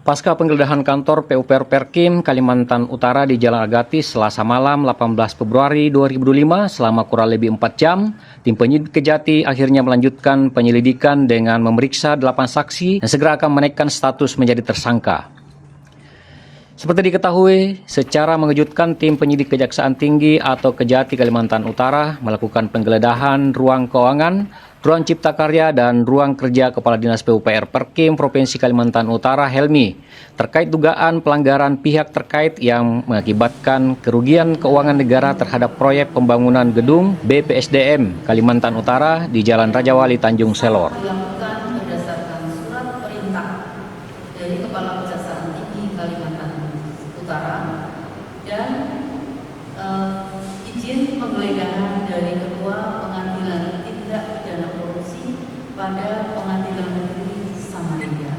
Pasca penggeledahan kantor PUPR Perkim Kalimantan Utara di Jalan Agatis Selasa malam 18 Februari 2025 selama kurang lebih 4 jam, tim penyidik Kejati akhirnya melanjutkan penyelidikan dengan memeriksa 8 saksi dan segera akan menaikkan status menjadi tersangka. Seperti diketahui, secara mengejutkan tim penyidik Kejaksaan Tinggi atau Kejati Kalimantan Utara melakukan penggeledahan ruang keuangan, ruang cipta karya, dan ruang kerja Kepala Dinas PUPR Perkim Provinsi Kalimantan Utara Helmi terkait dugaan pelanggaran pihak terkait yang mengakibatkan kerugian keuangan negara terhadap proyek pembangunan gedung BPSDM Kalimantan Utara di Jalan Rajawali Tanjung Selor. Dilakukan berdasarkan surat perintah dari Kepala Kejaksaan Tinggi Kalimantan Utara dan izin penggeledahan dari Ketua Pengadilan Tindak Pidana Korupsi pada Pengadilan Negeri Samarinda.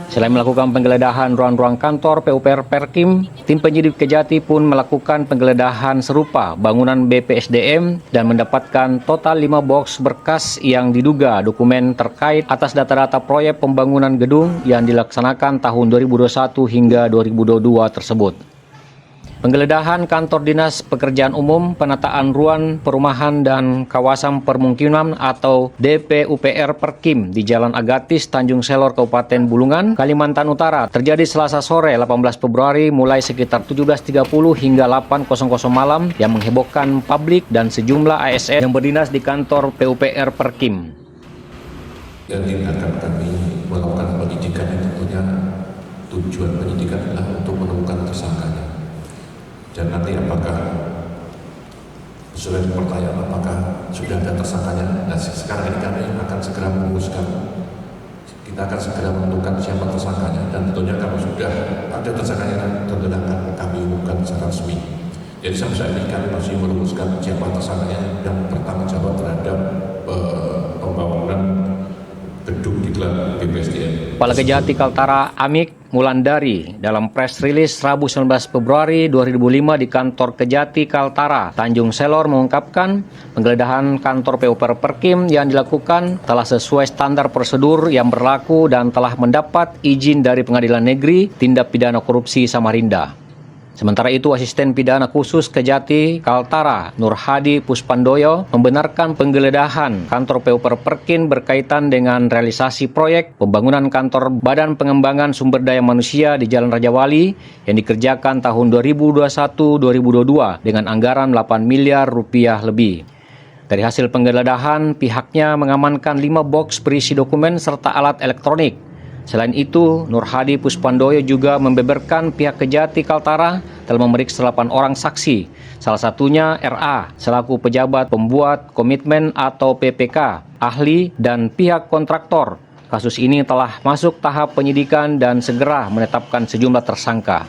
Selain melakukan penggeledahan ruang-ruang kantor PUPR Perkim, tim penyidik Kejati pun melakukan penggeledahan serupa bangunan BPSDM dan mendapatkan total 5 box berkas yang diduga dokumen terkait atas data-data proyek pembangunan gedung yang dilaksanakan tahun 2021 hingga 2022 tersebut. Penggeledahan kantor Dinas Pekerjaan Umum, Penataan Ruang Perumahan dan Kawasan Permukiman atau DPUPR Perkim di Jalan Agatis, Tanjung Selor, Kabupaten Bulungan, Kalimantan Utara terjadi Selasa sore 18 Februari mulai sekitar 17.30 hingga 8.00 malam yang menghebohkan publik dan sejumlah ASN yang berdinas di kantor PUPR Perkim. Dan ini akan kami melakukan penyidikan yang tentunya tujuan penyidikan adalah untuk menemukan tersangkanya. Dan nanti apakah sudah pertanyaan apakah sudah ada tersangkanya. Nah sekarang ini kami akan segera merumuskan, kita akan segera menentukan siapa tersangkanya dan tentunya kalau sudah ada tersangkanya tentunya akan kami umumkan secara resmi. Jadi sampai saat ini kami masih merumuskan siapa tersangkanya yang bertanggung jawab terhadap pembangunan gedung di dalam BPSDM. Kepala Kejati Kaltara Amik Mulandari dalam press release Rabu 19 Februari 2005 di kantor Kejati Kaltara Tanjung Selor mengungkapkan penggeledahan kantor PUPR Perkim yang dilakukan telah sesuai standar prosedur yang berlaku dan telah mendapat izin dari Pengadilan Negeri Tindak Pidana Korupsi Samarinda. Sementara itu, Asisten Pidana Khusus Kejati Kaltara Nur Hadi Puspandoyo membenarkan penggeledahan kantor PUPR Perkim berkaitan dengan realisasi proyek pembangunan kantor Badan Pengembangan Sumber Daya Manusia di Jalan Rajawali yang dikerjakan tahun 2021-2022 dengan anggaran 8 miliar rupiah lebih. Dari hasil penggeledahan, pihaknya mengamankan 5 box berisi dokumen serta alat elektronik. Selain itu, Nur Hadi Puspandoyo juga membeberkan pihak Kejati Kaltara telah memeriksa 8 orang saksi, salah satunya RA, selaku pejabat pembuat komitmen atau PPK, ahli, dan pihak kontraktor. Kasus ini telah masuk tahap penyidikan dan segera menetapkan sejumlah tersangka.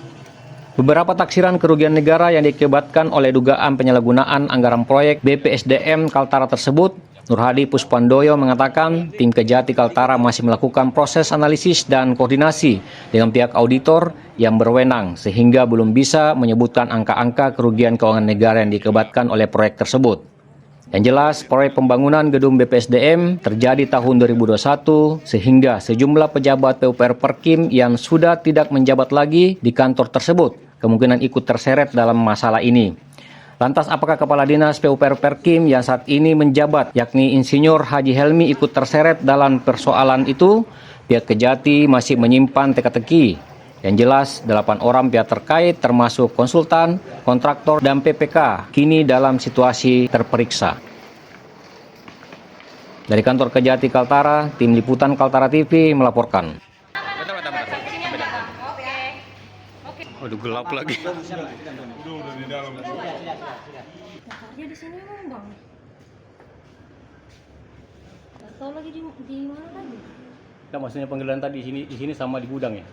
Beberapa taksiran kerugian negara yang diakibatkan oleh dugaan penyalahgunaan anggaran proyek BPSDM Kaltara tersebut, Nur Hadi Puspandoyo mengatakan tim Kejati Kaltara masih melakukan proses analisis dan koordinasi dengan pihak auditor yang berwenang sehingga belum bisa menyebutkan angka-angka kerugian keuangan negara yang diakibatkan oleh proyek tersebut. Yang jelas, proyek pembangunan gedung BPSDM terjadi tahun 2021 sehingga sejumlah pejabat PUPR Perkim yang sudah tidak menjabat lagi di kantor tersebut kemungkinan ikut terseret dalam masalah ini. Lantas apakah Kepala Dinas PUPR Perkim yang saat ini menjabat yakni Insinyur Haji Helmi ikut terseret dalam persoalan itu? Pihak Kejati masih menyimpan teka-teki. Yang jelas 8 orang pihak terkait termasuk konsultan, kontraktor, dan PPK kini dalam situasi terperiksa. Dari kantor Kejati Kaltara, tim liputan Kaltara TV melaporkan. Waduh, gelap lagi. Udah di dalam. Dia di sini emang bang. Gak tahu lagi di mana tadi. Nah, maksudnya penggeledahan tadi di sini sama di gudang ya?